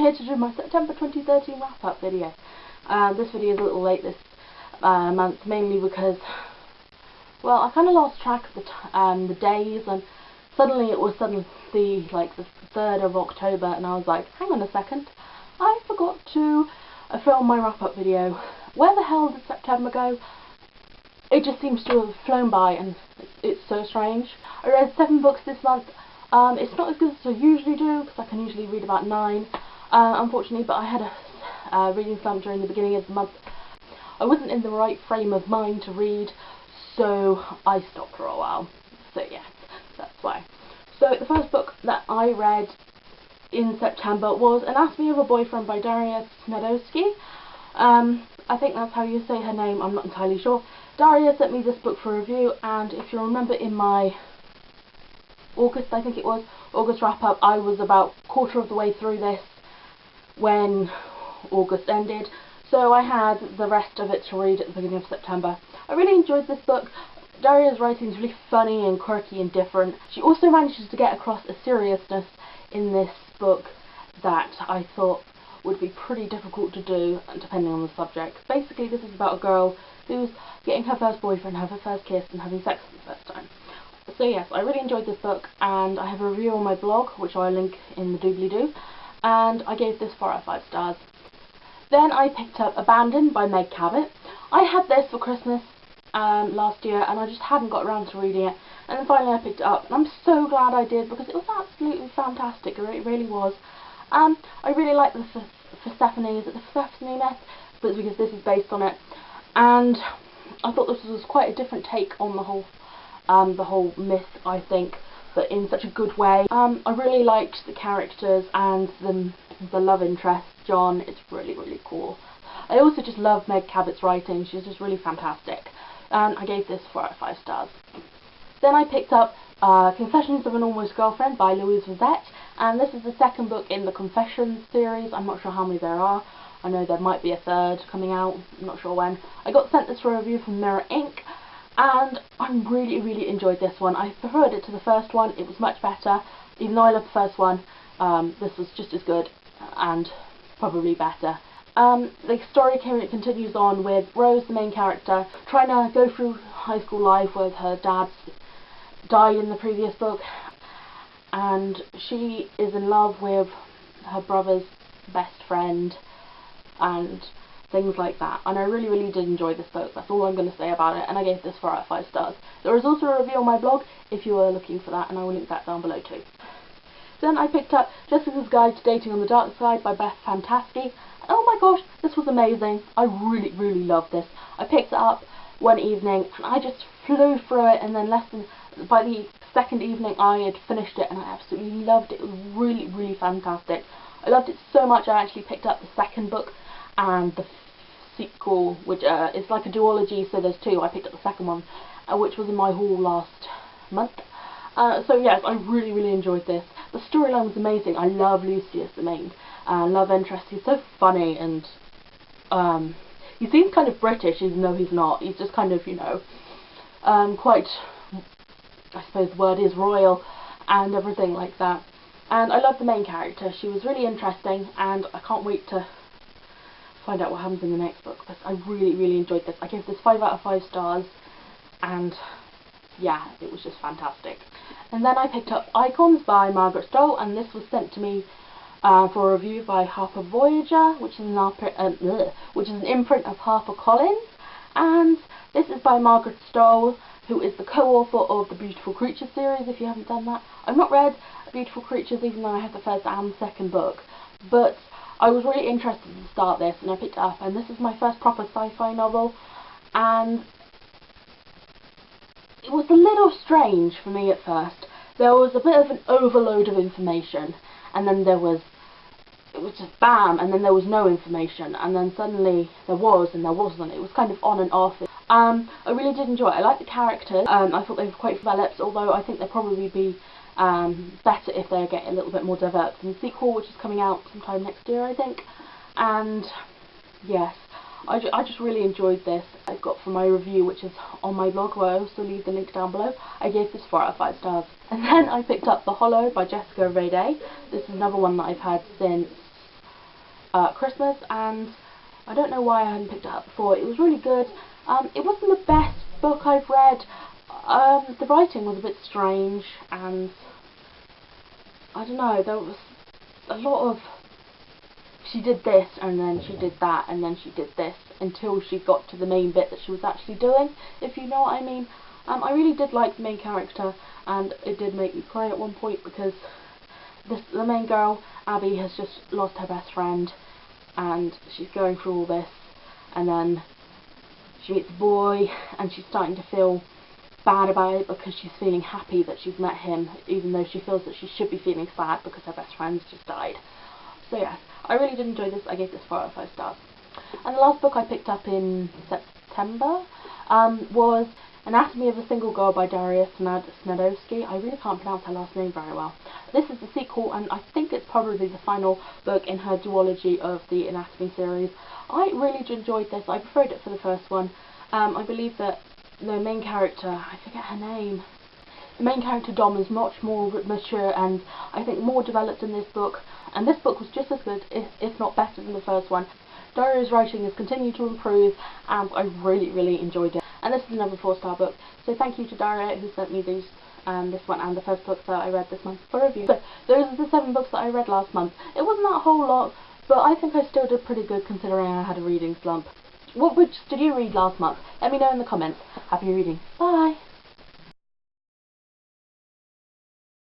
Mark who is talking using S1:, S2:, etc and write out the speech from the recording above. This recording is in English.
S1: here to do my September 2013 wrap-up video. This video is a little late this month, mainly because, well, I kind of lost track of the days, and suddenly it was like the 3rd of October, and I was like, hang on a second, I forgot to film my wrap-up video. Where the hell did September go? It just seems to have flown by, and it's so strange. I read 7 books this month. It's not as good as I usually do, because I can usually read about 9, unfortunately, but I had a reading slump during the beginning of the month. I wasn't in the right frame of mind to read, so I stopped for a while. So yes, that's why. So the first book that I read in September was Anatomy of a Boyfriend by Daria Snedowski. I think that's how you say her name, I'm not entirely sure. Daria sent me this book for review, and if you remember in my August, I think it was, August wrap-up, I was about a quarter of the way through this when August ended, so I had the rest of it to read at the beginning of September. I really enjoyed this book. Daria's writing is really funny and quirky and different. She also manages to get across a seriousness in this book that I thought would be pretty difficult to do, depending on the subject. Basically, this is about a girl who's getting her first boyfriend, have her first kiss, and having sex for the first time. So yes, I really enjoyed this book, and I have a review on my blog, which I'll link in the doobly-doo, and I gave this 4 out of 5 stars. Then I picked up Abandoned by Meg Cabot. I had this for Christmas last year, and I just hadn't got around to reading it, and then finally I picked it up, and I'm so glad I did, because it was absolutely fantastic. It really was. I really like the Persephone, is it the Persephone myth? But it's because this is based on it, and I thought this was quite a different take on the whole myth, I think, but in such a good way. I really liked the characters and the love interest, John. It's really, really cool. I also just love Meg Cabot's writing. She's just really fantastic. And I gave this 4 out of 5 stars. Then I picked up Confessions of an Almost Girlfriend by Louise Rosette, and this is the second book in the Confessions series. I'm not sure how many there are. I know there might be a 3rd coming out. I'm not sure when. I got sent this for a review from Mirror Ink, and I really, really enjoyed this one. I preferred it to the first one. It was much better. Even though I loved the first one, this was just as good and probably better. The story continues on with Rose, the main character, trying to go through high school life with her dad died in the previous book, and she is in love with her brother's best friend and things like that. And I really, really did enjoy this book. That's all I'm going to say about it, and I gave this 4 out of 5 stars. There is also a review on my blog if you are looking for that, and I will link that down below too. Then I picked up Jessica's Guide to Dating on the Dark Side by Beth Fantasky. Oh my gosh, this was amazing. I really, really loved this. I picked it up one evening, and I just flew through it, and then by the second evening I had finished it, and I absolutely loved it. It was really, really fantastic. I loved it so much I actually picked up the second book and the sequel, which is like a duology, so there's 2. I picked up the second one, which was in my haul last month. So yes, I really, really enjoyed this. The storyline was amazing. I love Lucius, the main love interest. He's so funny, and he seems kind of British, even though he's not. He's just kind of, you know, quite, I suppose the word is, royal and everything like that. And I love the main character. She was really interesting, and I can't wait to find out what happens in the next book. But I really, really enjoyed this. I gave this 5 out of 5 stars, and yeah, it was just fantastic. And then I picked up Icons by Margaret Stoll, and this was sent to me for a review by Harper Voyager, which is an imprint of HarperCollins. And this is by Margaret Stoll, who is the co-author of the Beautiful Creatures series, if you haven't done that. I've not read Beautiful Creatures, even though I have the first and second book, but I was really interested to start this, and I picked it up, and this is my first proper sci-fi novel, and it was a little strange for me at first. There was a bit of an overload of information, and then it was just bam, and then there was no information, and then suddenly there was, and there wasn't. It was kind of on and off. I really did enjoy it. I liked the characters. I thought they were quite developed, although I think they'll probably be better if they get a little bit more developed in the sequel, which is coming out sometime next year, I think. And yes, I just really enjoyed this. I got from my review, which is on my blog, where I also leave the link down below. I gave this 4 out of 5 stars. And then I picked up The Holo by Jessica Rede. This is another one that I've had since Christmas, and I don't know why I hadn't picked it up before. It was really good. It wasn't the best book I've read. The writing was a bit strange, and I don't know, there was a lot of she did this and then she did that and then she did this until she got to the main bit that she was actually doing, if you know what I mean. I really did like the main character, and it did make me cry at one point because the main girl, Abby, has just lost her best friend, and she's going through all this, and then she meets a boy and she's starting to feel bad about it because she's feeling happy that she's met him, even though she feels that she should be feeling sad because her best friend's just died. So yes, I really did enjoy this. I gave this 4 out of 5 stars. And the last book I picked up in September was Anatomy of a Single Girl by Daria Snedowski. I really can't pronounce her last name very well. This is the sequel, and I think it's probably the final book in her duology of the Anatomy series. I really enjoyed this. I preferred it for the first one. I believe that the main character, I forget her name, the main character Dom is much more mature and I think more developed in this book, and this book was just as good, if not better, than the first one. Daria's writing has continued to improve, and I really enjoyed it. And this is another 4-star book, so thank you to Daria who sent me these, this one and the first book that I read this month for review. So those are the 7 books that I read last month. It wasn't that whole lot, but I think I still did pretty good considering I had a reading slump. What books did you read last month? Let me know in the comments. Happy reading. Bye!